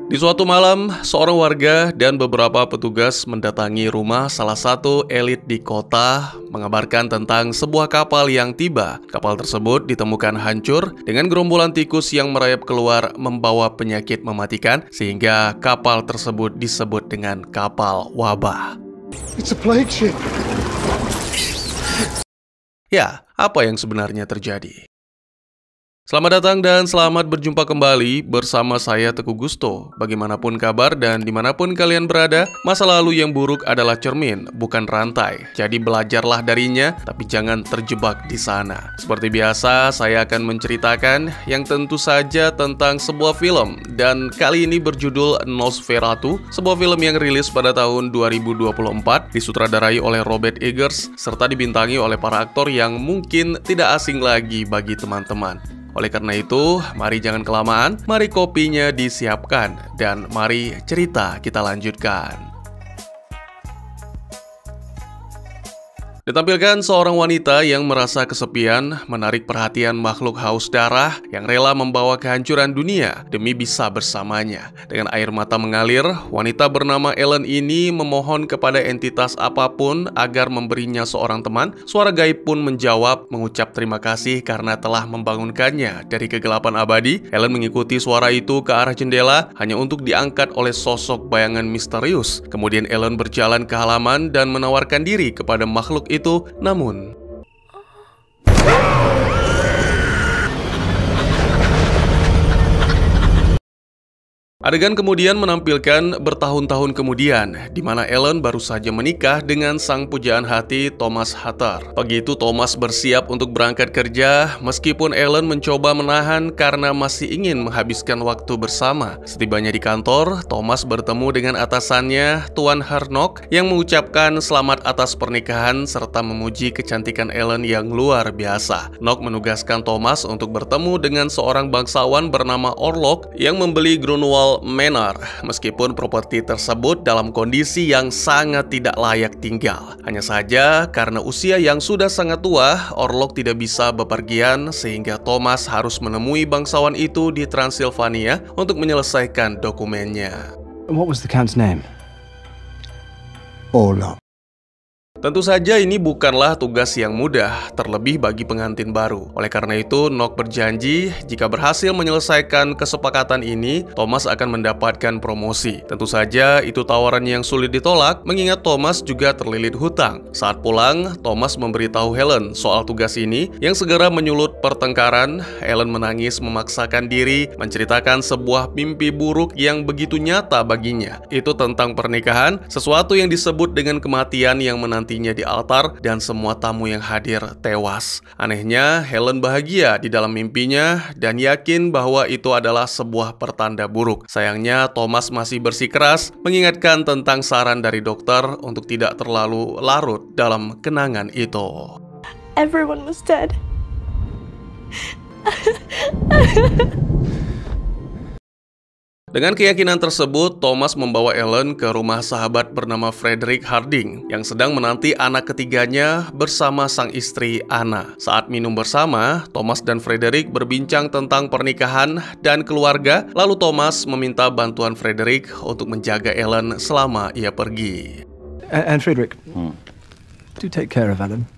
Di suatu malam, seorang warga dan beberapa petugas mendatangi rumah salah satu elit di kota mengabarkan tentang sebuah kapal yang tiba. Kapal tersebut ditemukan hancur dengan gerombolan tikus yang merayap keluar membawa penyakit mematikan sehingga kapal tersebut disebut dengan kapal wabah. It's a plague ship. Ya, apa yang sebenarnya terjadi? Selamat datang dan selamat berjumpa kembali bersama saya Teguh Gusto. Bagaimanapun kabar dan dimanapun kalian berada, masa lalu yang buruk adalah cermin, bukan rantai. Jadi belajarlah darinya, tapi jangan terjebak di sana. Seperti biasa, saya akan menceritakan yang tentu saja tentang sebuah film. Dan kali ini berjudul Nosferatu, sebuah film yang rilis pada tahun 2024, disutradarai oleh Robert Eggers, serta dibintangi oleh para aktor yang mungkin tidak asing lagi bagi teman-teman. Oleh karena itu, mari jangan kelamaan, mari kopinya disiapkan, dan mari cerita kita lanjutkan. Ditampilkan seorang wanita yang merasa kesepian, menarik perhatian makhluk haus darah yang rela membawa kehancuran dunia demi bisa bersamanya. Dengan air mata mengalir, wanita bernama Ellen ini memohon kepada entitas apapun agar memberinya seorang teman. Suara gaib pun menjawab, mengucap terima kasih karena telah membangunkannya dari kegelapan abadi. Ellen mengikuti suara itu ke arah jendela hanya untuk diangkat oleh sosok bayangan misterius. Kemudian Ellen berjalan ke halaman dan menawarkan diri kepada makhluk itu, namun adegan kemudian menampilkan bertahun-tahun kemudian, di mana Ellen baru saja menikah dengan sang pujaan hati Thomas Hatter. Pagi itu Thomas bersiap untuk berangkat kerja, meskipun Ellen mencoba menahan karena masih ingin menghabiskan waktu bersama. Setibanya di kantor, Thomas bertemu dengan atasannya, Tuan Harnock, yang mengucapkan selamat atas pernikahan serta memuji kecantikan Ellen yang luar biasa. Knock menugaskan Thomas untuk bertemu dengan seorang bangsawan bernama Orlok yang membeli Grunwald Manor, meskipun properti tersebut dalam kondisi yang sangat tidak layak tinggal. Hanya saja karena usia yang sudah sangat tua, Orlok tidak bisa bepergian sehingga Thomas harus menemui bangsawan itu di Transilvania untuk menyelesaikan dokumennya. What was the Count's name? Orlok. Tentu saja ini bukanlah tugas yang mudah, terlebih bagi pengantin baru. Oleh karena itu, Knock berjanji jika berhasil menyelesaikan kesepakatan ini, Thomas akan mendapatkan promosi. Tentu saja itu tawaran yang sulit ditolak, mengingat Thomas juga terlilit hutang. Saat pulang, Thomas memberitahu Helen soal tugas ini, yang segera menyulut pertengkaran. Helen menangis memaksakan diri, menceritakan sebuah mimpi buruk yang begitu nyata baginya. Itu tentang pernikahan, sesuatu yang disebut dengan kematian yang menanti di altar dan semua tamu yang hadir tewas. Anehnya, Helen bahagia di dalam mimpinya dan yakin bahwa itu adalah sebuah pertanda buruk. Sayangnya, Thomas masih bersikeras mengingatkan tentang saran dari dokter untuk tidak terlalu larut dalam kenangan itu. Everyone was dead. Dengan keyakinan tersebut, Thomas membawa Ellen ke rumah sahabat bernama Frederick Harding yang sedang menanti anak ketiganya bersama sang istri Anna. Saat minum bersama, Thomas dan Frederick berbincang tentang pernikahan dan keluarga, lalu Thomas meminta bantuan Frederick untuk menjaga Ellen selama ia pergi. And Frederick, do take care of Ellen.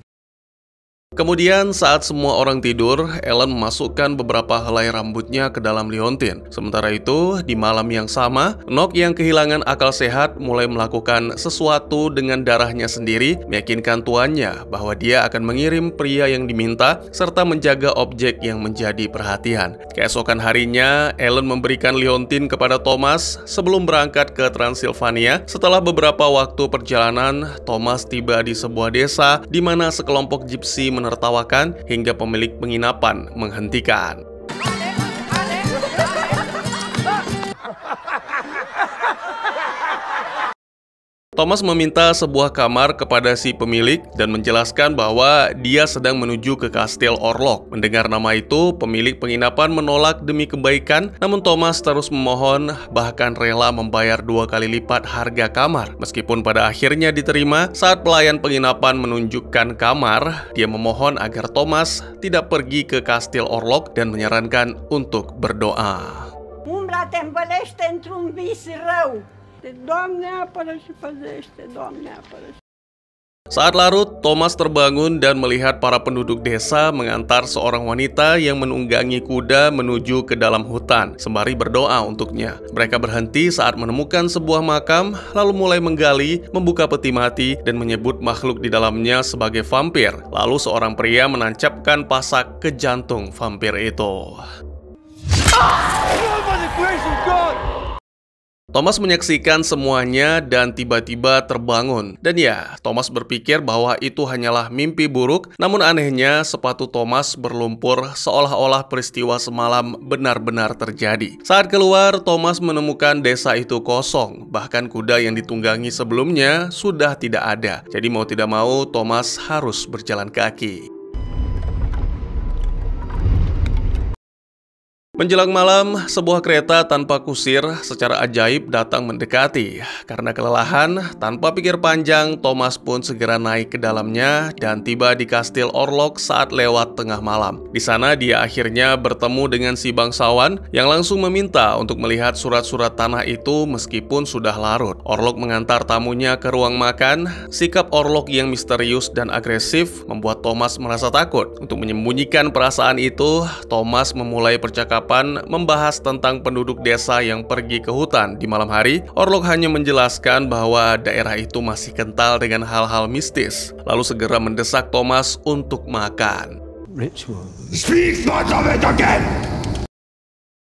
Kemudian saat semua orang tidur, Ellen memasukkan beberapa helai rambutnya ke dalam liontin. Sementara itu, di malam yang sama, Knock yang kehilangan akal sehat mulai melakukan sesuatu dengan darahnya sendiri, meyakinkan tuannya bahwa dia akan mengirim pria yang diminta serta menjaga objek yang menjadi perhatian. Keesokan harinya, Ellen memberikan liontin kepada Thomas sebelum berangkat ke Transilvania. Setelah beberapa waktu perjalanan, Thomas tiba di sebuah desa di mana sekelompok gypsy menertawakan hingga pemilik penginapan menghentikan. Thomas meminta sebuah kamar kepada si pemilik dan menjelaskan bahwa dia sedang menuju ke Kastil Orlok. Mendengar nama itu, pemilik penginapan menolak demi kebaikan, namun Thomas terus memohon, bahkan rela membayar 2 kali lipat harga kamar. Meskipun pada akhirnya diterima, saat pelayan penginapan menunjukkan kamar, dia memohon agar Thomas tidak pergi ke Kastil Orlok dan menyarankan untuk berdoa. te învălește într-un vis rău. Doamne apără și păzește, Doamne apără. Saat larut, Thomas terbangun dan melihat para penduduk desa mengantar seorang wanita yang menunggangi kuda menuju ke dalam hutan, sembari berdoa untuknya. Mereka berhenti saat menemukan sebuah makam, lalu mulai menggali, membuka peti mati, dan menyebut makhluk di dalamnya sebagai vampir. Lalu seorang pria menancapkan pasak ke jantung vampir itu. Thomas menyaksikan semuanya dan tiba-tiba terbangun. Dan ya, Thomas berpikir bahwa itu hanyalah mimpi buruk. Namun anehnya, sepatu Thomas berlumpur seolah-olah peristiwa semalam benar-benar terjadi. Saat keluar, Thomas menemukan desa itu kosong. Bahkan kuda yang ditunggangi sebelumnya sudah tidak ada. Jadi mau tidak mau, Thomas harus berjalan kaki. Menjelang malam, sebuah kereta tanpa kusir secara ajaib datang mendekati. Karena kelelahan, tanpa pikir panjang, Thomas pun segera naik ke dalamnya dan tiba di kastil Orlok saat lewat tengah malam. Di sana dia akhirnya bertemu dengan si bangsawan yang langsung meminta untuk melihat surat-surat tanah itu meskipun sudah larut. Orlok mengantar tamunya ke ruang makan. Sikap Orlok yang misterius dan agresif membuat Thomas merasa takut. Untuk menyembunyikan perasaan itu, Thomas memulai percakapan membahas tentang penduduk desa yang pergi ke hutan di malam hari. Orlok hanya menjelaskan bahwa daerah itu masih kental dengan hal-hal mistis, lalu segera mendesak Thomas untuk makan. Ritual. Speak not of it again!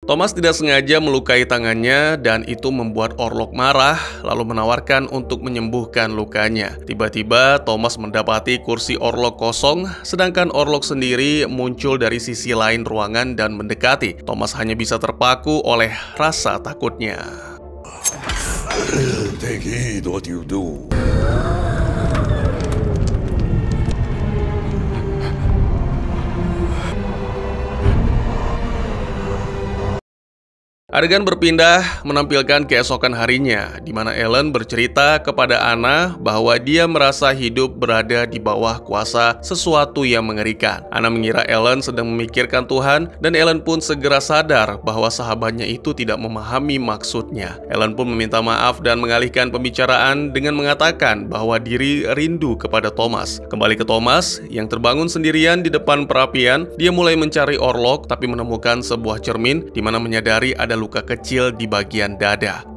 Thomas tidak sengaja melukai tangannya dan itu membuat Orlok marah, lalu menawarkan untuk menyembuhkan lukanya. Tiba-tiba Thomas mendapati kursi Orlok kosong, sedangkan Orlok sendiri muncul dari sisi lain ruangan dan mendekati. Thomas hanya bisa terpaku oleh rasa takutnya. Take heed what you do. Adegan berpindah menampilkan keesokan harinya, di mana Ellen bercerita kepada Anna bahwa dia merasa hidup berada di bawah kuasa sesuatu yang mengerikan. Anna mengira Ellen sedang memikirkan Tuhan, dan Ellen pun segera sadar bahwa sahabatnya itu tidak memahami maksudnya. Ellen pun meminta maaf dan mengalihkan pembicaraan dengan mengatakan bahwa diri rindu kepada Thomas. Kembali ke Thomas, yang terbangun sendirian di depan perapian, dia mulai mencari Orlok tapi menemukan sebuah cermin di mana menyadari ada luka kecil di bagian dada.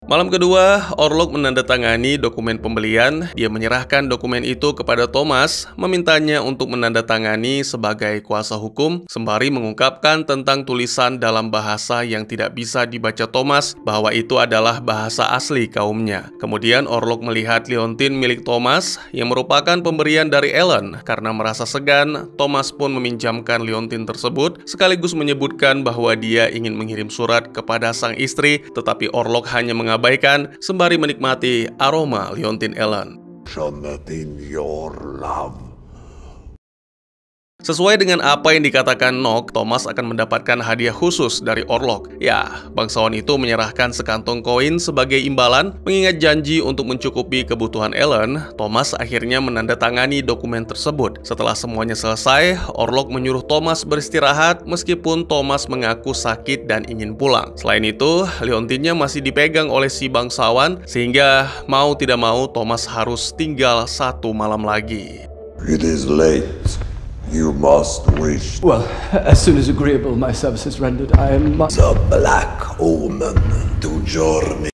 Malam kedua, Orlok menandatangani dokumen pembelian. Dia menyerahkan dokumen itu kepada Thomas, memintanya untuk menandatangani sebagai kuasa hukum, sembari mengungkapkan tentang tulisan dalam bahasa yang tidak bisa dibaca Thomas, bahwa itu adalah bahasa asli kaumnya. Kemudian Orlok melihat liontin milik Thomas, yang merupakan pemberian dari Ellen. Karena merasa segan, Thomas pun meminjamkan liontin tersebut, sekaligus menyebutkan bahwa dia ingin mengirim surat kepada sang istri, tetapi Orlok hanya mengabaikan sembari menikmati aroma liontin Ellen. In your love. Sesuai dengan apa yang dikatakan Nock, Thomas akan mendapatkan hadiah khusus dari Orlok. Ya, bangsawan itu menyerahkan sekantong koin sebagai imbalan. Mengingat janji untuk mencukupi kebutuhan Ellen, Thomas akhirnya menandatangani dokumen tersebut. Setelah semuanya selesai, Orlok menyuruh Thomas beristirahat meskipun Thomas mengaku sakit dan ingin pulang. Selain itu, liontinnya masih dipegang oleh si bangsawan, sehingga mau tidak mau Thomas harus tinggal satu malam lagi. It is late. You must wish. Well, as soon as agreeable my services rendered, I must... The black omen to journey.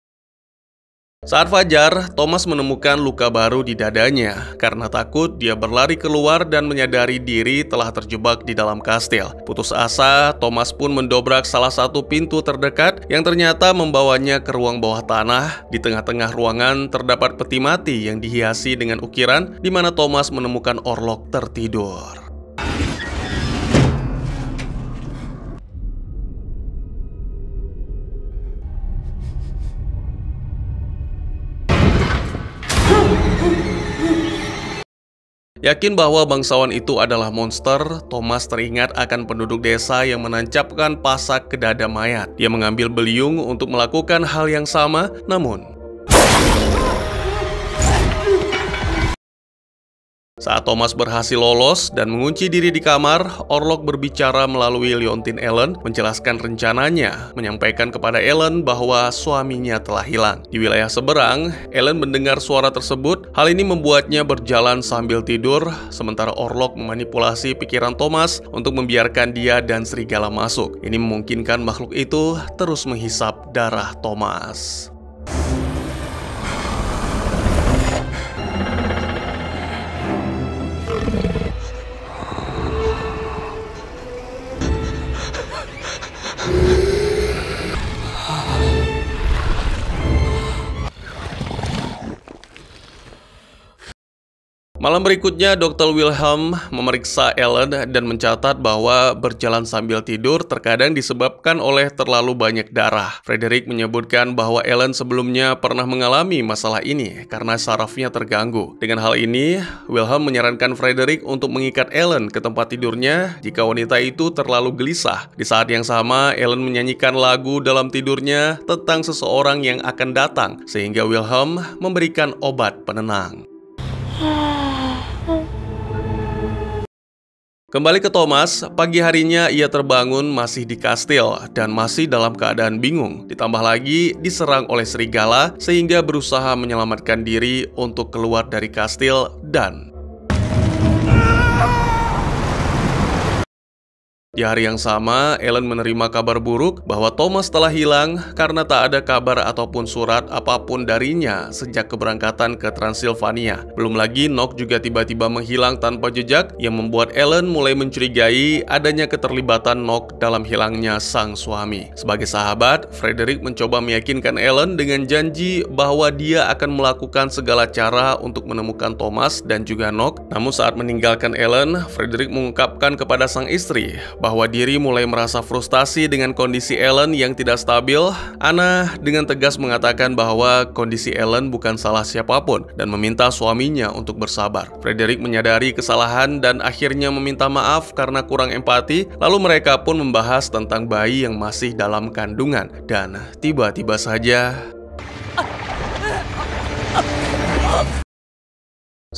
Saat fajar, Thomas menemukan luka baru di dadanya. Karena takut, dia berlari keluar dan menyadari diri telah terjebak di dalam kastil. Putus asa, Thomas pun mendobrak salah satu pintu terdekat yang ternyata membawanya ke ruang bawah tanah. Di tengah-tengah ruangan terdapat peti mati yang dihiasi dengan ukiran, di mana Thomas menemukan Orlok tertidur. Yakin bahwa bangsawan itu adalah monster, Thomas teringat akan penduduk desa yang menancapkan pasak ke dada mayat. Dia mengambil beliung untuk melakukan hal yang sama, namun Saat Thomas berhasil lolos dan mengunci diri di kamar, Orlok berbicara melalui liontin Ellen, menjelaskan rencananya, menyampaikan kepada Ellen bahwa suaminya telah hilang. Di wilayah seberang, Ellen mendengar suara tersebut. Hal ini membuatnya berjalan sambil tidur, sementara Orlok memanipulasi pikiran Thomas untuk membiarkan dia dan serigala masuk. Ini memungkinkan makhluk itu terus menghisap darah Thomas. Malam berikutnya, Dr. Wilhelm memeriksa Ellen dan mencatat bahwa berjalan sambil tidur terkadang disebabkan oleh terlalu banyak darah. Frederick menyebutkan bahwa Ellen sebelumnya pernah mengalami masalah ini karena sarafnya terganggu. Dengan hal ini, Wilhelm menyarankan Frederick untuk mengikat Ellen ke tempat tidurnya jika wanita itu terlalu gelisah. Di saat yang sama, Ellen menyanyikan lagu dalam tidurnya tentang seseorang yang akan datang, sehingga Wilhelm memberikan obat penenang. Kembali ke Thomas, pagi harinya ia terbangun masih di kastil dan masih dalam keadaan bingung. Ditambah lagi diserang oleh serigala sehingga berusaha menyelamatkan diri untuk keluar dari kastil dan di hari yang sama, Ellen menerima kabar buruk bahwa Thomas telah hilang karena tak ada kabar ataupun surat apapun darinya sejak keberangkatan ke Transilvania. Belum lagi, Nock juga tiba-tiba menghilang tanpa jejak yang membuat Ellen mulai mencurigai adanya keterlibatan Nock dalam hilangnya sang suami. Sebagai sahabat, Frederick mencoba meyakinkan Ellen dengan janji bahwa dia akan melakukan segala cara untuk menemukan Thomas dan juga Nock. Namun saat meninggalkan Ellen, Frederick mengungkapkan kepada sang istri bahwa diri mulai merasa frustasi dengan kondisi Ellen yang tidak stabil. Anna dengan tegas mengatakan bahwa kondisi Ellen bukan salah siapapun dan meminta suaminya untuk bersabar. Frederick menyadari kesalahan dan akhirnya meminta maaf karena kurang empati. Lalu mereka pun membahas tentang bayi yang masih dalam kandungan dan tiba-tiba saja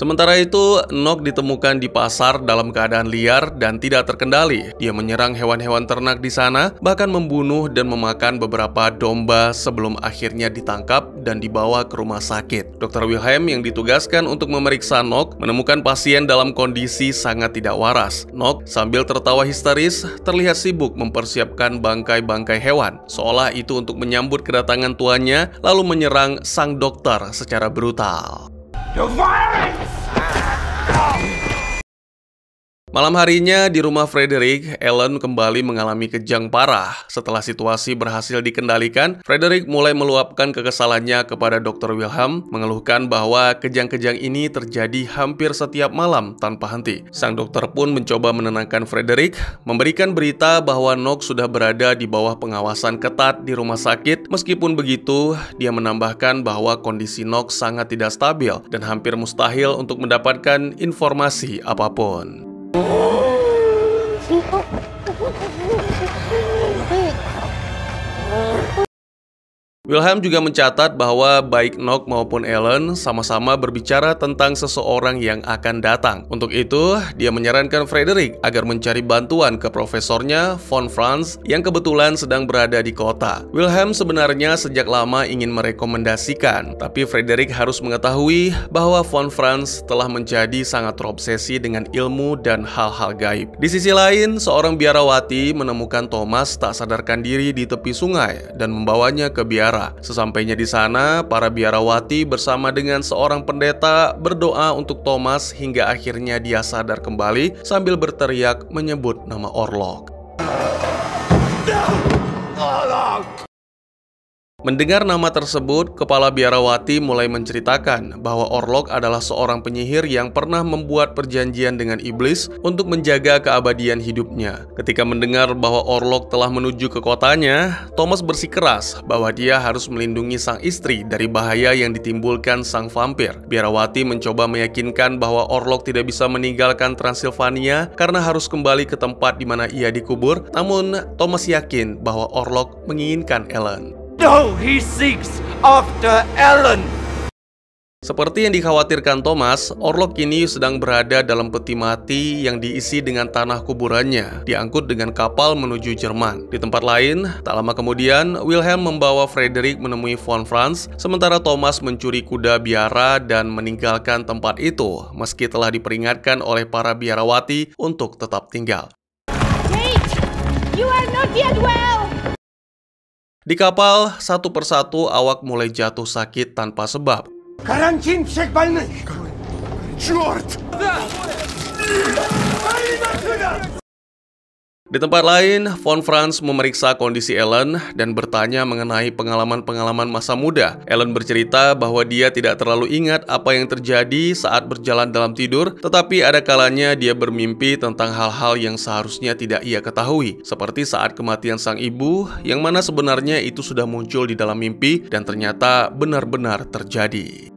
sementara itu, Nock ditemukan di pasar dalam keadaan liar dan tidak terkendali. Dia menyerang hewan-hewan ternak di sana, bahkan membunuh dan memakan beberapa domba sebelum akhirnya ditangkap dan dibawa ke rumah sakit. Dr. Wilhelm yang ditugaskan untuk memeriksa Nock menemukan pasien dalam kondisi sangat tidak waras. Nock sambil tertawa histeris terlihat sibuk mempersiapkan bangkai-bangkai hewan, seolah itu untuk menyambut kedatangan tuannya, lalu menyerang sang dokter secara brutal. Malam harinya di rumah Frederick, Ellen kembali mengalami kejang parah. Setelah situasi berhasil dikendalikan, Frederick mulai meluapkan kekesalannya kepada Dr. Wilhelm, mengeluhkan bahwa kejang-kejang ini terjadi hampir setiap malam tanpa henti. Sang dokter pun mencoba menenangkan Frederick, memberikan berita bahwa Nock sudah berada di bawah pengawasan ketat di rumah sakit. Meskipun begitu, dia menambahkan bahwa kondisi Nock sangat tidak stabil dan hampir mustahil untuk mendapatkan informasi apapun. Wilhelm juga mencatat bahwa baik Nock maupun Ellen sama-sama berbicara tentang seseorang yang akan datang. Untuk itu, dia menyarankan Frederick agar mencari bantuan ke profesornya, von Franz, yang kebetulan sedang berada di kota. Wilhelm sebenarnya sejak lama ingin merekomendasikan, tapi Frederick harus mengetahui bahwa von Franz telah menjadi sangat terobsesi dengan ilmu dan hal-hal gaib. Di sisi lain, seorang biarawati menemukan Thomas tak sadarkan diri di tepi sungai dan membawanya ke biara. Sesampainya di sana, para biarawati bersama dengan seorang pendeta berdoa untuk Thomas hingga akhirnya dia sadar kembali sambil berteriak menyebut nama Orlok. Mendengar nama tersebut, kepala biarawati mulai menceritakan bahwa Orlok adalah seorang penyihir yang pernah membuat perjanjian dengan iblis untuk menjaga keabadian hidupnya. Ketika mendengar bahwa Orlok telah menuju ke kotanya, Thomas bersikeras bahwa dia harus melindungi sang istri dari bahaya yang ditimbulkan sang vampir. Biarawati mencoba meyakinkan bahwa Orlok tidak bisa meninggalkan Transilvania karena harus kembali ke tempat di mana ia dikubur. Namun, Thomas yakin bahwa Orlok menginginkan Ellen. No, he seeks after Ellen. Seperti yang dikhawatirkan Thomas, Orlok kini sedang berada dalam peti mati yang diisi dengan tanah kuburannya, diangkut dengan kapal menuju Jerman. Di tempat lain, tak lama kemudian, Wilhelm membawa Frederick menemui von Franz, sementara Thomas mencuri kuda biara dan meninggalkan tempat itu, meski telah diperingatkan oleh para biarawati untuk tetap tinggal. Wait! You are not yet well! Di kapal, satu persatu awak mulai jatuh sakit tanpa sebab. Карантин всех больных! Черт! Di tempat lain, von Franz memeriksa kondisi Ellen dan bertanya mengenai pengalaman-pengalaman masa muda. Ellen bercerita bahwa dia tidak terlalu ingat apa yang terjadi saat berjalan dalam tidur, tetapi ada kalanya dia bermimpi tentang hal-hal yang seharusnya tidak ia ketahui, seperti saat kematian sang ibu, yang mana sebenarnya itu sudah muncul di dalam mimpi dan ternyata benar-benar terjadi.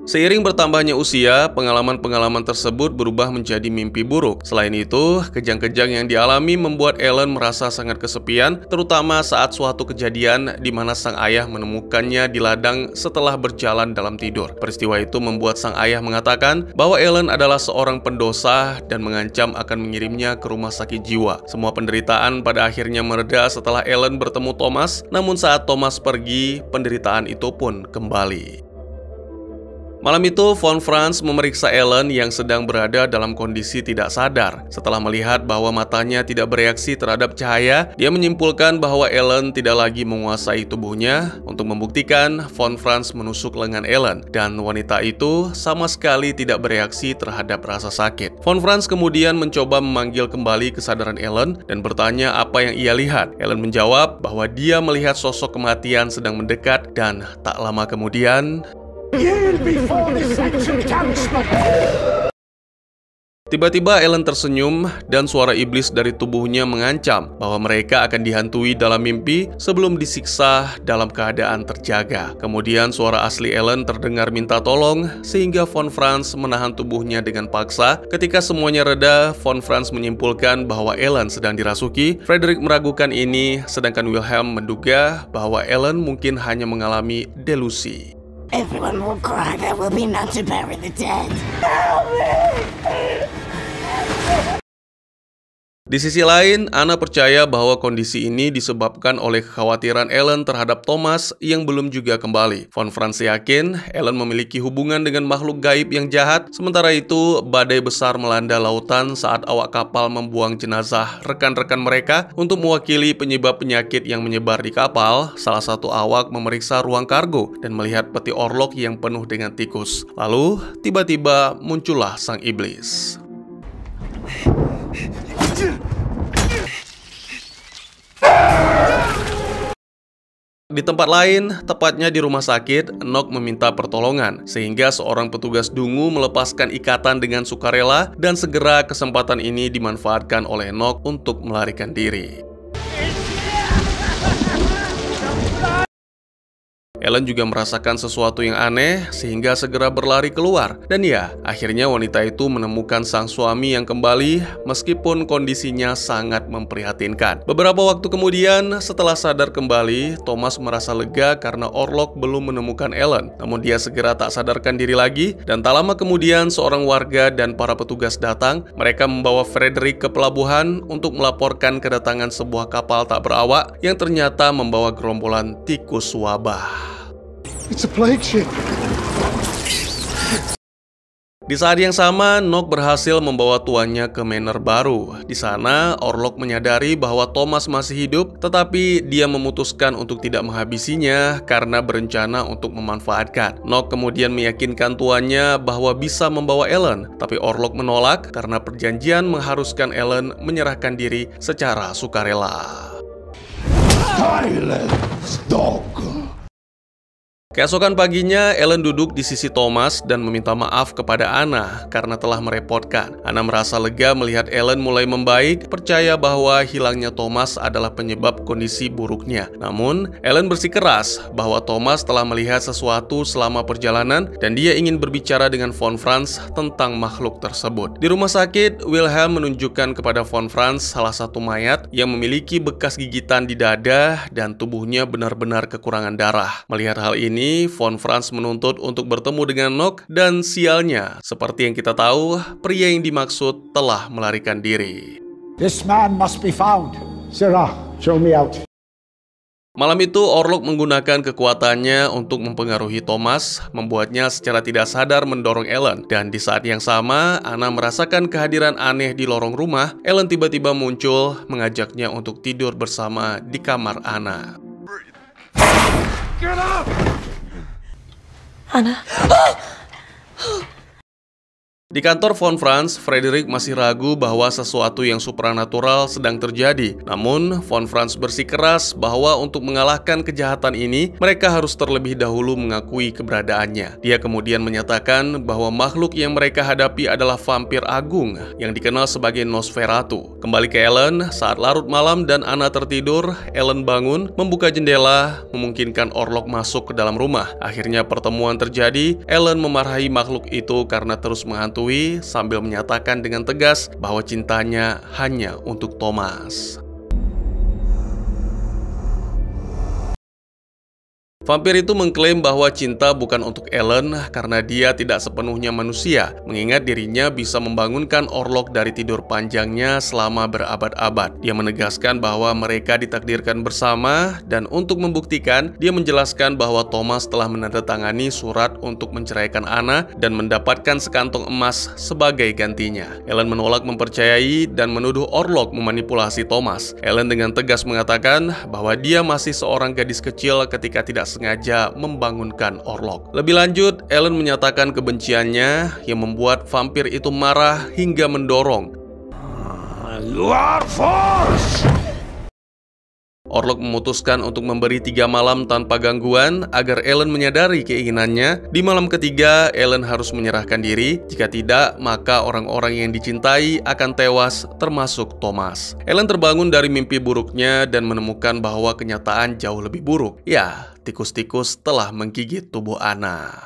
Seiring bertambahnya usia, pengalaman-pengalaman tersebut berubah menjadi mimpi buruk. Selain itu, kejang-kejang yang dialami membuat Ellen merasa sangat kesepian, terutama saat suatu kejadian di mana sang ayah menemukannya di ladang setelah berjalan dalam tidur. Peristiwa itu membuat sang ayah mengatakan bahwa Ellen adalah seorang pendosa dan mengancam akan mengirimnya ke rumah sakit jiwa. Semua penderitaan pada akhirnya mereda setelah Ellen bertemu Thomas, namun saat Thomas pergi, penderitaan itu pun kembali. Malam itu, von Franz memeriksa Ellen yang sedang berada dalam kondisi tidak sadar. Setelah melihat bahwa matanya tidak bereaksi terhadap cahaya, dia menyimpulkan bahwa Ellen tidak lagi menguasai tubuhnya. Untuk membuktikan, von Franz menusuk lengan Ellen, dan wanita itu sama sekali tidak bereaksi terhadap rasa sakit. Von Franz kemudian mencoba memanggil kembali kesadaran Ellen dan bertanya apa yang ia lihat. Ellen menjawab bahwa dia melihat sosok kematian sedang mendekat, dan tak lama kemudian tiba-tiba Ellen tersenyum dan suara iblis dari tubuhnya mengancam bahwa mereka akan dihantui dalam mimpi sebelum disiksa dalam keadaan terjaga. Kemudian suara asli Ellen terdengar minta tolong sehingga von Franz menahan tubuhnya dengan paksa. Ketika semuanya reda, von Franz menyimpulkan bahwa Ellen sedang dirasuki. Frederick meragukan ini, sedangkan Wilhelm menduga bahwa Ellen mungkin hanya mengalami delusi. Everyone will cry. There will be none to bury the dead. Di sisi lain, Anna percaya bahwa kondisi ini disebabkan oleh kekhawatiran Ellen terhadap Thomas yang belum juga kembali. Von Franz yakin Ellen memiliki hubungan dengan makhluk gaib yang jahat. Sementara itu, badai besar melanda lautan saat awak kapal membuang jenazah rekan-rekan mereka. Untuk mewakili penyebab penyakit yang menyebar di kapal, salah satu awak memeriksa ruang kargo dan melihat peti Orlok yang penuh dengan tikus. Lalu, tiba-tiba muncullah sang iblis. Di tempat lain, tepatnya di rumah sakit, Enoch meminta pertolongan, sehingga seorang petugas dungu melepaskan ikatan dengan sukarela, dan segera kesempatan ini dimanfaatkan oleh Enoch untuk melarikan diri. Ellen juga merasakan sesuatu yang aneh sehingga segera berlari keluar. Dan ya, akhirnya wanita itu menemukan sang suami yang kembali meskipun kondisinya sangat memprihatinkan. Beberapa waktu kemudian, setelah sadar kembali, Thomas merasa lega karena Orlok belum menemukan Ellen. Namun dia segera tak sadarkan diri lagi, dan tak lama kemudian seorang warga dan para petugas datang. Mereka membawa Frederick ke pelabuhan untuk melaporkan kedatangan sebuah kapal tak berawak yang ternyata membawa gerombolan tikus wabah. It's a plague ship. Di saat yang sama, Enoch berhasil membawa tuannya ke manor baru. Di sana, Orlok menyadari bahwa Thomas masih hidup, tetapi dia memutuskan untuk tidak menghabisinya karena berencana untuk memanfaatkan. Enoch kemudian meyakinkan tuannya bahwa bisa membawa Ellen, tapi Orlok menolak karena perjanjian mengharuskan Ellen menyerahkan diri secara sukarela. Silence, dog. Keesokan paginya, Ellen duduk di sisi Thomas dan meminta maaf kepada Anna karena telah merepotkan. Anna merasa lega melihat Ellen mulai membaik, percaya bahwa hilangnya Thomas adalah penyebab kondisi buruknya. Namun, Ellen bersikeras bahwa Thomas telah melihat sesuatu selama perjalanan dan dia ingin berbicara dengan von Franz tentang makhluk tersebut. Di rumah sakit, Wilhelm menunjukkan kepada von Franz salah satu mayat yang memiliki bekas gigitan di dada dan tubuhnya benar-benar kekurangan darah. Melihat hal ini, ini, Von Franz menuntut untuk bertemu dengan Nock dan sialnya, seperti yang kita tahu, pria yang dimaksud telah melarikan diri. This man must be found. Sirrah, show me out. Malam itu, Orlok menggunakan kekuatannya untuk mempengaruhi Thomas, membuatnya secara tidak sadar mendorong Ellen. Dan di saat yang sama, Anna merasakan kehadiran aneh di lorong rumah. Ellen tiba-tiba muncul, mengajaknya untuk tidur bersama di kamar Anna. Anna. Di kantor Von Franz, Frederick masih ragu bahwa sesuatu yang supranatural sedang terjadi. Namun, Von Franz bersikeras bahwa untuk mengalahkan kejahatan ini, mereka harus terlebih dahulu mengakui keberadaannya. Dia kemudian menyatakan bahwa makhluk yang mereka hadapi adalah vampir agung yang dikenal sebagai Nosferatu. Kembali ke Ellen, saat larut malam dan Anna tertidur, Ellen bangun, membuka jendela, memungkinkan Orlok masuk ke dalam rumah. Akhirnya pertemuan terjadi. Ellen memarahi makhluk itu karena terus menghantui sambil menyatakan dengan tegas bahwa cintanya hanya untuk Thomas. Vampir itu mengklaim bahwa cinta bukan untuk Ellen karena dia tidak sepenuhnya manusia, mengingat dirinya bisa membangunkan Orlok dari tidur panjangnya selama berabad-abad. Dia menegaskan bahwa mereka ditakdirkan bersama, dan untuk membuktikan, dia menjelaskan bahwa Thomas telah menandatangani surat untuk menceraikan Anna dan mendapatkan sekantong emas sebagai gantinya. Ellen menolak mempercayai dan menuduh Orlok memanipulasi Thomas. Ellen dengan tegas mengatakan bahwa dia masih seorang gadis kecil ketika tidak sengaja membangunkan Orlok. Lebih lanjut, Ellen menyatakan kebenciannya yang membuat vampir itu marah hingga mendorong. You are force! Orlok memutuskan untuk memberi 3 malam tanpa gangguan agar Ellen menyadari keinginannya. Di malam ketiga, Ellen harus menyerahkan diri. Jika tidak, maka orang-orang yang dicintai akan tewas, termasuk Thomas. Ellen terbangun dari mimpi buruknya dan menemukan bahwa kenyataan jauh lebih buruk. Ya, tikus-tikus telah menggigit tubuh Anna.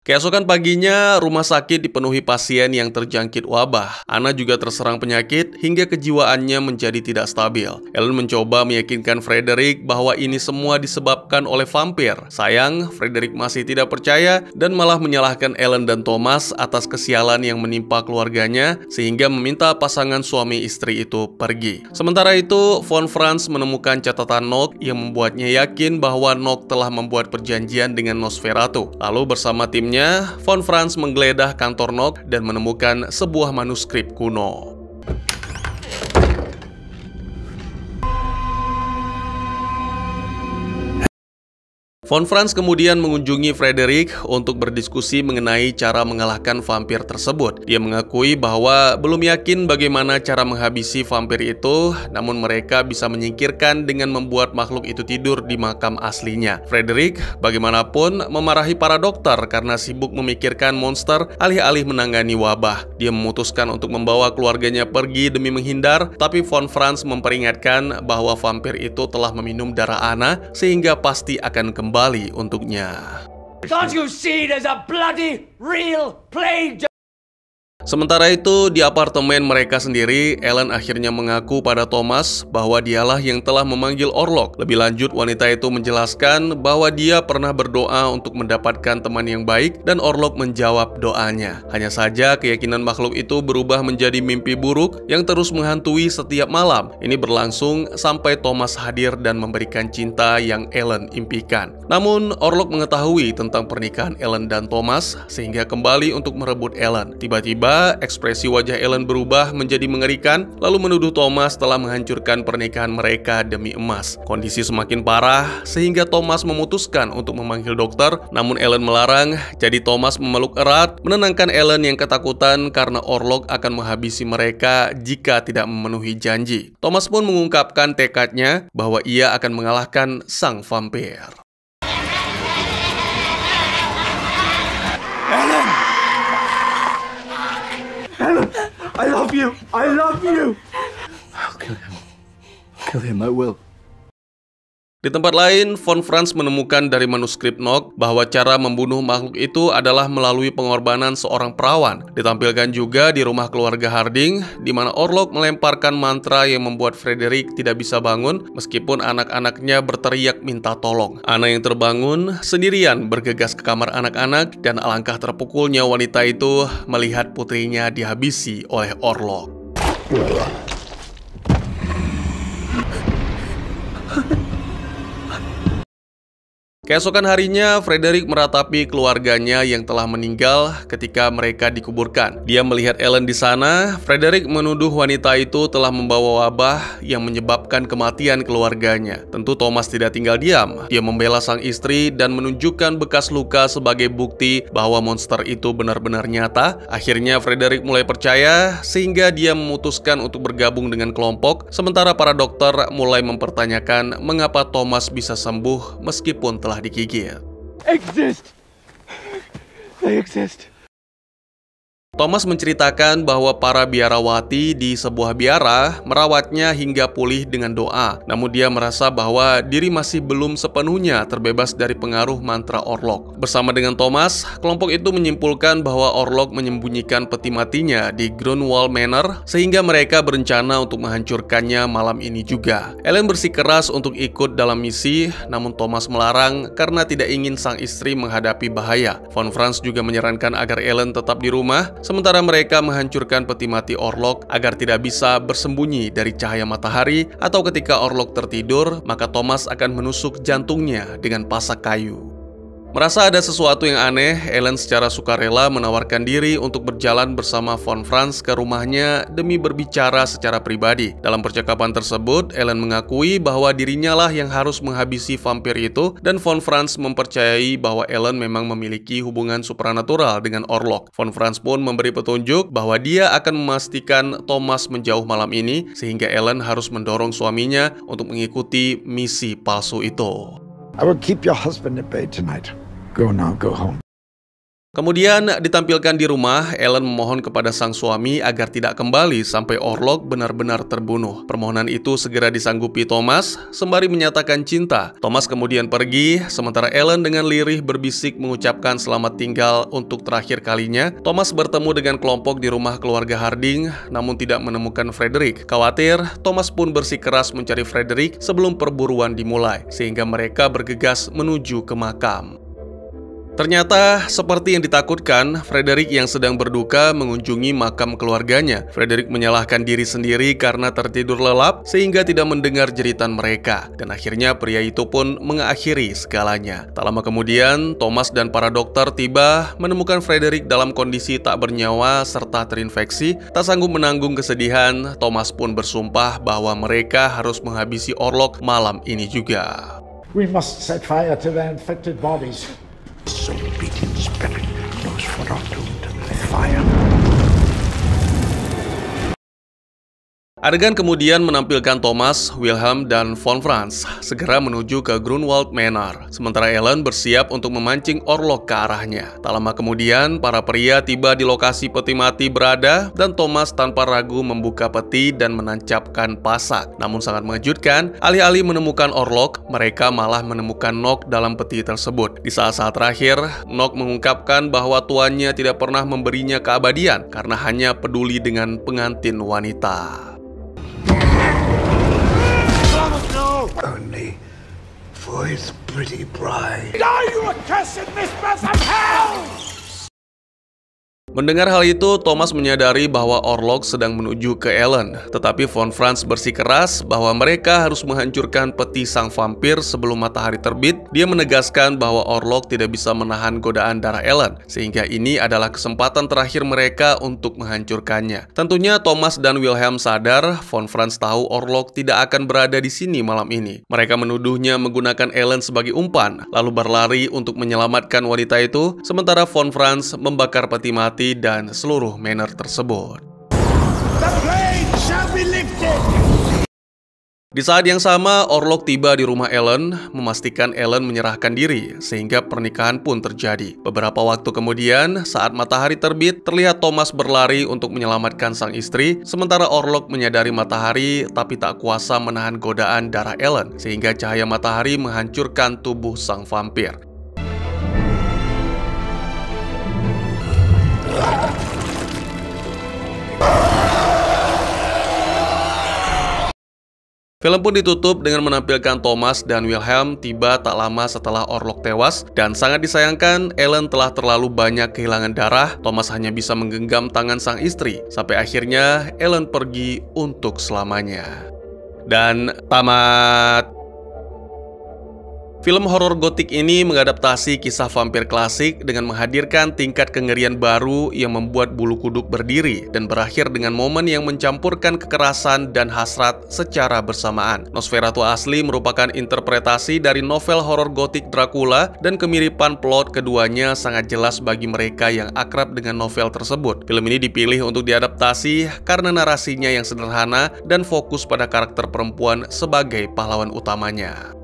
Keesokan paginya, rumah sakit dipenuhi pasien yang terjangkit wabah. Anna juga terserang penyakit hingga kejiwaannya menjadi tidak stabil. Ellen mencoba meyakinkan Frederick bahwa ini semua disebabkan oleh vampir. Sayang, Frederick masih tidak percaya dan malah menyalahkan Ellen dan Thomas atas kesialan yang menimpa keluarganya, sehingga meminta pasangan suami istri itu pergi. Sementara itu, Von Franz menemukan catatan Nock yang membuatnya yakin bahwa Nock telah membuat perjanjian dengan Nosferatu. Lalu bersama timnya, Von Franz menggeledah kantor Nock dan menemukan sebuah manuskrip kuno. Von Franz kemudian mengunjungi Frederick untuk berdiskusi mengenai cara mengalahkan vampir tersebut. Dia mengakui bahwa belum yakin bagaimana cara menghabisi vampir itu, namun mereka bisa menyingkirkan dengan membuat makhluk itu tidur di makam aslinya. Frederick, bagaimanapun, memarahi para dokter karena sibuk memikirkan monster alih-alih menangani wabah. Dia memutuskan untuk membawa keluarganya pergi demi menghindar, tapi Von Franz memperingatkan bahwa vampir itu telah meminum darah Anna sehingga pasti akan kembali untuknya. Can't you see there's a bloody real plague? Sementara itu, di apartemen mereka sendiri, Ellen akhirnya mengaku pada Thomas bahwa dialah yang telah memanggil Orlok. Lebih lanjut, wanita itu menjelaskan bahwa dia pernah berdoa untuk mendapatkan teman yang baik dan Orlok menjawab doanya. Hanya saja, keyakinan makhluk itu berubah menjadi mimpi buruk yang terus menghantui setiap malam. Ini berlangsung sampai Thomas hadir dan memberikan cinta yang Ellen impikan. Namun, Orlok mengetahui tentang pernikahan Ellen dan Thomas sehingga kembali untuk merebut Ellen. Tiba-tiba, ekspresi wajah Ellen berubah menjadi mengerikan, lalu menuduh Thomas telah menghancurkan pernikahan mereka demi emas. Kondisi semakin parah, sehingga Thomas memutuskan untuk memanggil dokter, namun Ellen melarang, jadi Thomas memeluk erat, menenangkan Ellen yang ketakutan karena Orlok akan menghabisi mereka jika tidak memenuhi janji. Thomas pun mengungkapkan tekadnya bahwa ia akan mengalahkan sang vampir. Ellen, I love you. I love you. I'll kill him. Kill him, I will. Di tempat lain, Von Franz menemukan dari manuskrip Nock bahwa cara membunuh makhluk itu adalah melalui pengorbanan seorang perawan. Ditampilkan juga di rumah keluarga Harding, di mana Orlok melemparkan mantra yang membuat Frederick tidak bisa bangun meskipun anak-anaknya berteriak minta tolong. Anna yang terbangun sendirian bergegas ke kamar anak-anak dan alangkah terpukulnya wanita itu melihat putrinya dihabisi oleh Orlok. Keesokan harinya, Frederick meratapi keluarganya yang telah meninggal ketika mereka dikuburkan. Dia melihat Ellen di sana. Frederick menuduh wanita itu telah membawa wabah yang menyebabkan kematian keluarganya. Tentu Thomas tidak tinggal diam. Dia membela sang istri dan menunjukkan bekas luka sebagai bukti bahwa monster itu benar-benar nyata. Akhirnya Frederick mulai percaya sehingga dia memutuskan untuk bergabung dengan kelompok. Sementara para dokter mulai mempertanyakan mengapa Thomas bisa sembuh meskipun telah digigit. They exist. Thomas menceritakan bahwa para biarawati di sebuah biara merawatnya hingga pulih dengan doa. Namun dia merasa bahwa diri masih belum sepenuhnya terbebas dari pengaruh mantra Orlok. Bersama dengan Thomas, kelompok itu menyimpulkan bahwa Orlok menyembunyikan peti matinya di Grunwald Manor sehingga mereka berencana untuk menghancurkannya malam ini juga. Ellen bersikeras untuk ikut dalam misi, namun Thomas melarang karena tidak ingin sang istri menghadapi bahaya. Von Franz juga menyarankan agar Ellen tetap di rumah, sementara mereka menghancurkan peti mati Orlok agar tidak bisa bersembunyi dari cahaya matahari, atau ketika Orlok tertidur, maka Thomas akan menusuk jantungnya dengan pasak kayu. Merasa ada sesuatu yang aneh, Ellen secara sukarela menawarkan diri untuk berjalan bersama Von Franz ke rumahnya demi berbicara secara pribadi. Dalam percakapan tersebut, Ellen mengakui bahwa dirinya lah yang harus menghabisi vampir itu, dan Von Franz mempercayai bahwa Ellen memang memiliki hubungan supranatural dengan Orlok. Von Franz pun memberi petunjuk bahwa dia akan memastikan Thomas menjauh malam ini, sehingga Ellen harus mendorong suaminya untuk mengikuti misi palsu itu. I will keep your husband at bay tonight. Go now, go home. Kemudian ditampilkan di rumah, Ellen memohon kepada sang suami agar tidak kembali sampai Orlok benar-benar terbunuh. Permohonan itu segera disanggupi Thomas, sembari menyatakan cinta. Thomas kemudian pergi, sementara Ellen dengan lirih berbisik mengucapkan selamat tinggal untuk terakhir kalinya. Thomas bertemu dengan kelompok di rumah keluarga Harding, namun tidak menemukan Frederick. Khawatir, Thomas pun bersikeras mencari Frederick sebelum perburuan dimulai, sehingga mereka bergegas menuju ke makam. Ternyata, seperti yang ditakutkan, Frederick yang sedang berduka mengunjungi makam keluarganya. Frederick menyalahkan diri sendiri karena tertidur lelap sehingga tidak mendengar jeritan mereka. Dan akhirnya pria itu pun mengakhiri segalanya. Tak lama kemudian, Thomas dan para dokter tiba menemukan Frederick dalam kondisi tak bernyawa serta terinfeksi. Tak sanggup menanggung kesedihan, Thomas pun bersumpah bahwa mereka harus menghabisi Orlok malam ini juga. We must set fire to their infected bodies. So beaten spirit knows Nosferatu to the fire. Adegan kemudian menampilkan Thomas, Wilhelm, dan Von Franz segera menuju ke Grunwald Manor, sementara Ellen bersiap untuk memancing Orlok ke arahnya. Tak lama kemudian, para pria tiba di lokasi peti mati berada, dan Thomas tanpa ragu membuka peti dan menancapkan pasak. Namun sangat mengejutkan, alih-alih menemukan Orlok, mereka malah menemukan Nock dalam peti tersebut. Di saat-saat terakhir, Nock mengungkapkan bahwa tuannya tidak pernah memberinya keabadian karena hanya peduli dengan pengantin wanita. Only for his pretty bride. Are you accursed mistress of hell? Mendengar hal itu, Thomas menyadari bahwa Orlok sedang menuju ke Ellen. Tetapi Von Franz bersikeras bahwa mereka harus menghancurkan peti sang vampir sebelum matahari terbit. Dia menegaskan bahwa Orlok tidak bisa menahan godaan darah Ellen, sehingga ini adalah kesempatan terakhir mereka untuk menghancurkannya. Tentunya Thomas dan Wilhelm sadar Von Franz tahu Orlok tidak akan berada di sini malam ini. Mereka menuduhnya menggunakan Ellen sebagai umpan, lalu berlari untuk menyelamatkan wanita itu, sementara Von Franz membakar peti mati dan seluruh manor tersebut. The blade shall be lifted. Di saat yang sama, Orlok tiba di rumah Ellen, memastikan Ellen menyerahkan diri, sehingga pernikahan pun terjadi. Beberapa waktu kemudian, saat matahari terbit, terlihat Thomas berlari untuk menyelamatkan sang istri, sementara Orlok menyadari matahari tapi tak kuasa menahan godaan darah Ellen, sehingga cahaya matahari menghancurkan tubuh sang vampir. Film pun ditutup dengan menampilkan Thomas dan Wilhelm tiba tak lama setelah Orlok tewas, dan sangat disayangkan Ellen telah terlalu banyak kehilangan darah. Thomas hanya bisa menggenggam tangan sang istri, sampai akhirnya Ellen pergi untuk selamanya. Dan tamat. Film horor gotik ini mengadaptasi kisah vampir klasik dengan menghadirkan tingkat kengerian baru yang membuat bulu kuduk berdiri dan berakhir dengan momen yang mencampurkan kekerasan dan hasrat secara bersamaan. Nosferatu asli merupakan interpretasi dari novel horor gotik Dracula dan kemiripan plot keduanya sangat jelas bagi mereka yang akrab dengan novel tersebut. Film ini dipilih untuk diadaptasi karena narasinya yang sederhana dan fokus pada karakter perempuan sebagai pahlawan utamanya.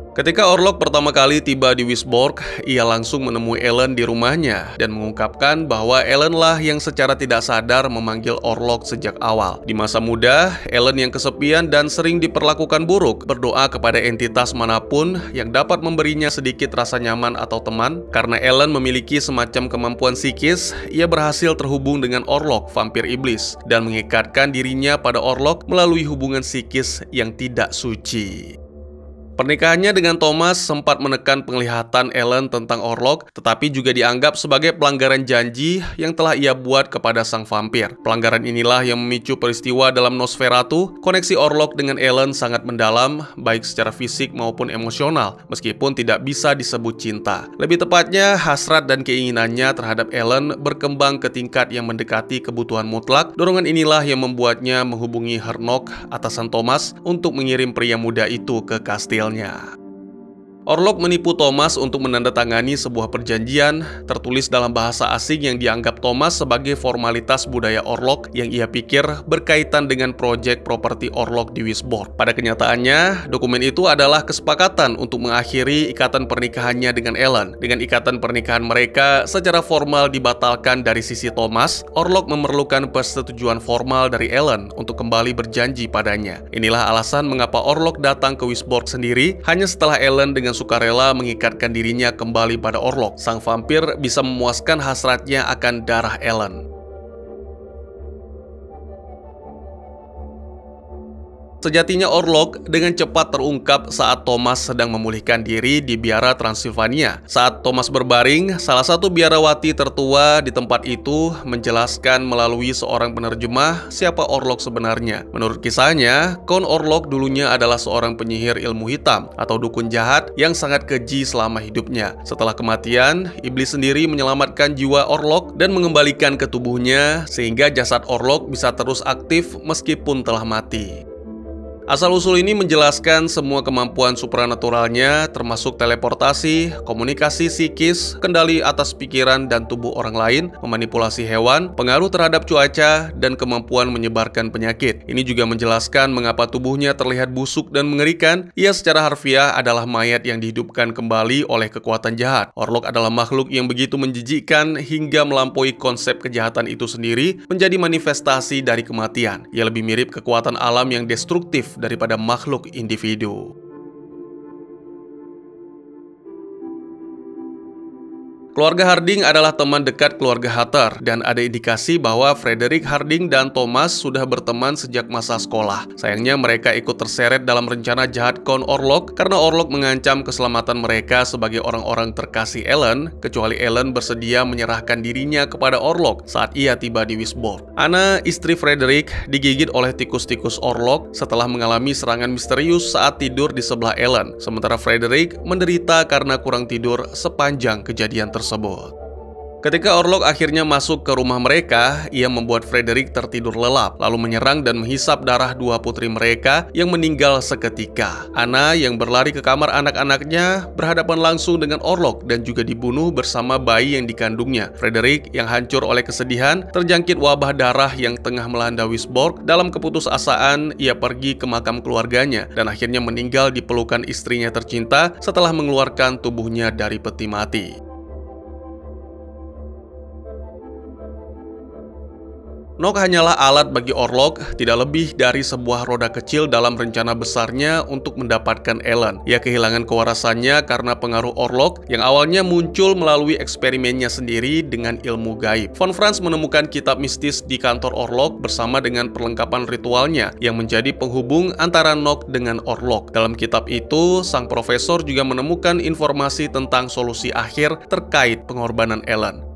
Ketika Orlok pertama kali tiba di Wisborg, ia langsung menemui Ellen di rumahnya dan mengungkapkan bahwa Ellen lah yang secara tidak sadar memanggil Orlok sejak awal. Di masa muda, Ellen yang kesepian dan sering diperlakukan buruk berdoa kepada entitas manapun yang dapat memberinya sedikit rasa nyaman atau teman. Karena Ellen memiliki semacam kemampuan psikis, ia berhasil terhubung dengan Orlok, vampir iblis, dan mengikatkan dirinya pada Orlok melalui hubungan psikis yang tidak suci. Pernikahannya dengan Thomas sempat menekan penglihatan Ellen tentang Orlok, tetapi juga dianggap sebagai pelanggaran janji yang telah ia buat kepada sang vampir. Pelanggaran inilah yang memicu peristiwa dalam Nosferatu. Koneksi Orlok dengan Ellen sangat mendalam, baik secara fisik maupun emosional, meskipun tidak bisa disebut cinta. Lebih tepatnya, hasrat dan keinginannya terhadap Ellen berkembang ke tingkat yang mendekati kebutuhan mutlak. Dorongan inilah yang membuatnya menghubungi Hernok, atasan Thomas, untuk mengirim pria muda itu ke kastil. Orlok menipu Thomas untuk menandatangani sebuah perjanjian tertulis dalam bahasa asing yang dianggap Thomas sebagai formalitas budaya Orlok yang ia pikir berkaitan dengan proyek properti Orlok di Wisborg. Pada kenyataannya, dokumen itu adalah kesepakatan untuk mengakhiri ikatan pernikahannya dengan Ellen. Dengan ikatan pernikahan mereka secara formal dibatalkan dari sisi Thomas, Orlok memerlukan persetujuan formal dari Ellen untuk kembali berjanji padanya. Inilah alasan mengapa Orlok datang ke Wisborg sendiri hanya setelah Ellen dengan sukarela mengikatkan dirinya kembali pada Orlok. Sang vampir bisa memuaskan hasratnya akan darah Ellen. Sejatinya Orlok dengan cepat terungkap saat Thomas sedang memulihkan diri di biara Transilvania. Saat Thomas berbaring, salah satu biarawati tertua di tempat itu menjelaskan melalui seorang penerjemah siapa Orlok sebenarnya. Menurut kisahnya, Count Orlok dulunya adalah seorang penyihir ilmu hitam atau dukun jahat yang sangat keji selama hidupnya. Setelah kematian, iblis sendiri menyelamatkan jiwa Orlok dan mengembalikan ke tubuhnya sehingga jasad Orlok bisa terus aktif meskipun telah mati. Asal-usul ini menjelaskan semua kemampuan supranaturalnya, termasuk teleportasi, komunikasi psikis, kendali atas pikiran dan tubuh orang lain, memanipulasi hewan, pengaruh terhadap cuaca, dan kemampuan menyebarkan penyakit. Ini juga menjelaskan mengapa tubuhnya terlihat busuk dan mengerikan. Ia secara harfiah adalah mayat yang dihidupkan kembali oleh kekuatan jahat. Orlok adalah makhluk yang begitu menjijikkan hingga melampaui konsep kejahatan itu sendiri, menjadi manifestasi dari kematian. Ia lebih mirip kekuatan alam yang destruktif daripada makhluk individu. Keluarga Harding adalah teman dekat keluarga Hatter, dan ada indikasi bahwa Frederick Harding dan Thomas sudah berteman sejak masa sekolah. Sayangnya mereka ikut terseret dalam rencana jahat Count Orlok karena Orlok mengancam keselamatan mereka sebagai orang-orang terkasih Ellen, kecuali Ellen bersedia menyerahkan dirinya kepada Orlok saat ia tiba di Wisborg. Anna, istri Frederick, digigit oleh tikus-tikus Orlok setelah mengalami serangan misterius saat tidur di sebelah Ellen, sementara Frederick menderita karena kurang tidur sepanjang kejadian tersebut. Ketika Orlok akhirnya masuk ke rumah mereka, ia membuat Frederick tertidur lelap, lalu menyerang dan menghisap darah dua putri mereka yang meninggal seketika. Anna yang berlari ke kamar anak-anaknya berhadapan langsung dengan Orlok dan juga dibunuh bersama bayi yang dikandungnya. Frederick yang hancur oleh kesedihan, terjangkit wabah darah yang tengah melanda Wisborg. Dalam keputusasaan, ia pergi ke makam keluarganya dan akhirnya meninggal di pelukan istrinya tercinta setelah mengeluarkan tubuhnya dari peti mati. Nock hanyalah alat bagi Orlok, tidak lebih dari sebuah roda kecil dalam rencana besarnya untuk mendapatkan Ellen. Ia kehilangan kewarasannya karena pengaruh Orlok yang awalnya muncul melalui eksperimennya sendiri dengan ilmu gaib. Von Franz menemukan kitab mistis di kantor Orlok bersama dengan perlengkapan ritualnya yang menjadi penghubung antara Nock dengan Orlok. Dalam kitab itu, sang profesor juga menemukan informasi tentang solusi akhir terkait pengorbanan Ellen.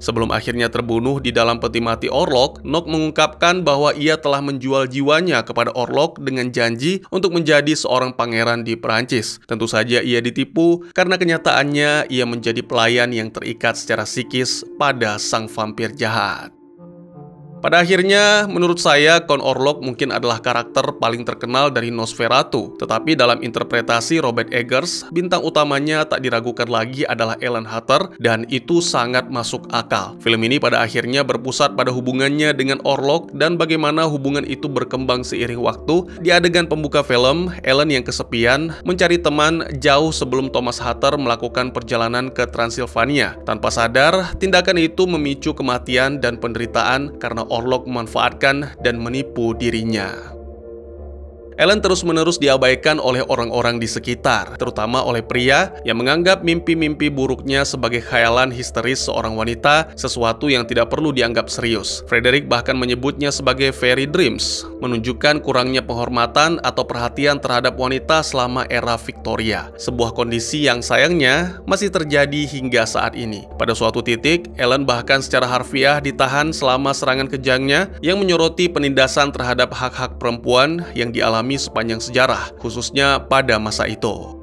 Sebelum akhirnya terbunuh di dalam peti mati Orlok, Nock mengungkapkan bahwa ia telah menjual jiwanya kepada Orlok dengan janji untuk menjadi seorang pangeran di Perancis. Tentu saja ia ditipu karena kenyataannya ia menjadi pelayan yang terikat secara psikis pada sang vampir jahat. Pada akhirnya, menurut saya, Count Orlok mungkin adalah karakter paling terkenal dari Nosferatu. Tetapi dalam interpretasi Robert Eggers, bintang utamanya tak diragukan lagi adalah Ellen Hutter, dan itu sangat masuk akal. Film ini pada akhirnya berpusat pada hubungannya dengan Orlok dan bagaimana hubungan itu berkembang seiring waktu. Di adegan pembuka film, Ellen yang kesepian mencari teman jauh sebelum Thomas Hutter melakukan perjalanan ke Transilvania. Tanpa sadar, tindakan itu memicu kematian dan penderitaan karena Orlok memanfaatkan dan menipu dirinya. Ellen terus-menerus diabaikan oleh orang-orang di sekitar, terutama oleh pria yang menganggap mimpi-mimpi buruknya sebagai khayalan histeris seorang wanita, sesuatu yang tidak perlu dianggap serius. Frederick bahkan menyebutnya sebagai fairy dreams, menunjukkan kurangnya penghormatan atau perhatian terhadap wanita selama era Victoria. Sebuah kondisi yang sayangnya masih terjadi hingga saat ini. Pada suatu titik, Ellen bahkan secara harfiah ditahan selama serangan kejangnya yang menyoroti penindasan terhadap hak-hak perempuan yang dialami sepanjang sejarah, khususnya pada masa itu.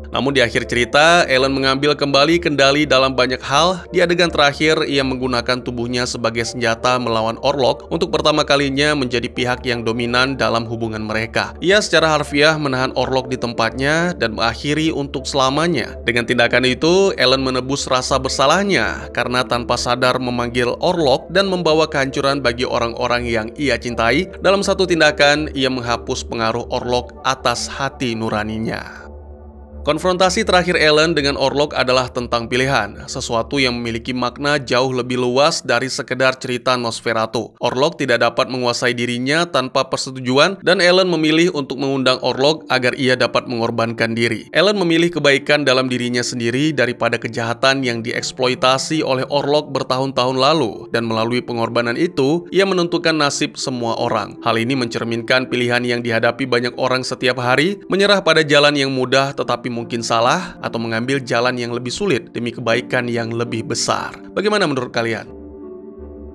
Namun di akhir cerita, Ellen mengambil kembali kendali dalam banyak hal. Di adegan terakhir, ia menggunakan tubuhnya sebagai senjata melawan Orlok untuk pertama kalinya menjadi pihak yang dominan dalam hubungan mereka. Ia secara harfiah menahan Orlok di tempatnya dan mengakhiri untuk selamanya. Dengan tindakan itu, Ellen menebus rasa bersalahnya karena tanpa sadar memanggil Orlok dan membawa kehancuran bagi orang-orang yang ia cintai. Dalam satu tindakan, ia menghapus pengaruh Orlok atas hati nuraninya. Konfrontasi terakhir Ellen dengan Orlok adalah tentang pilihan, sesuatu yang memiliki makna jauh lebih luas dari sekedar cerita Nosferatu. Orlok tidak dapat menguasai dirinya tanpa persetujuan, dan Ellen memilih untuk mengundang Orlok agar ia dapat mengorbankan diri. Ellen memilih kebaikan dalam dirinya sendiri daripada kejahatan yang dieksploitasi oleh Orlok bertahun-tahun lalu, dan melalui pengorbanan itu, ia menentukan nasib semua orang. Hal ini mencerminkan pilihan yang dihadapi banyak orang setiap hari, menyerah pada jalan yang mudah tetapi mungkin salah, atau mengambil jalan yang lebih sulit demi kebaikan yang lebih besar. Bagaimana menurut kalian?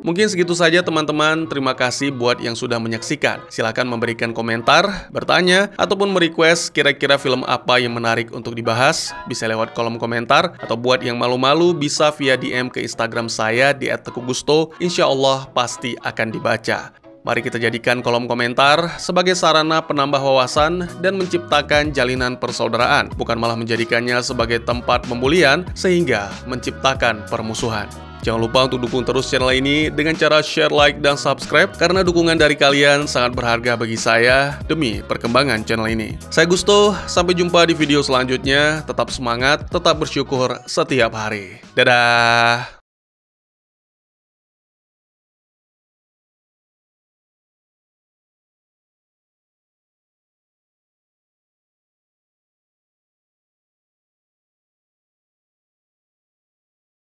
Mungkin segitu saja teman-teman. Terima kasih buat yang sudah menyaksikan. Silahkan memberikan komentar, bertanya, ataupun merequest kira-kira film apa yang menarik untuk dibahas. Bisa lewat kolom komentar, atau buat yang malu-malu bisa via DM ke Instagram saya di @teguhgusto. Insya Allah pasti akan dibaca. Mari kita jadikan kolom komentar sebagai sarana penambah wawasan dan menciptakan jalinan persaudaraan, bukan malah menjadikannya sebagai tempat pembulian sehingga menciptakan permusuhan. Jangan lupa untuk dukung terus channel ini dengan cara share, like, dan subscribe, karena dukungan dari kalian sangat berharga bagi saya demi perkembangan channel ini. Saya Gusto, sampai jumpa di video selanjutnya. Tetap semangat, tetap bersyukur setiap hari. Dadah!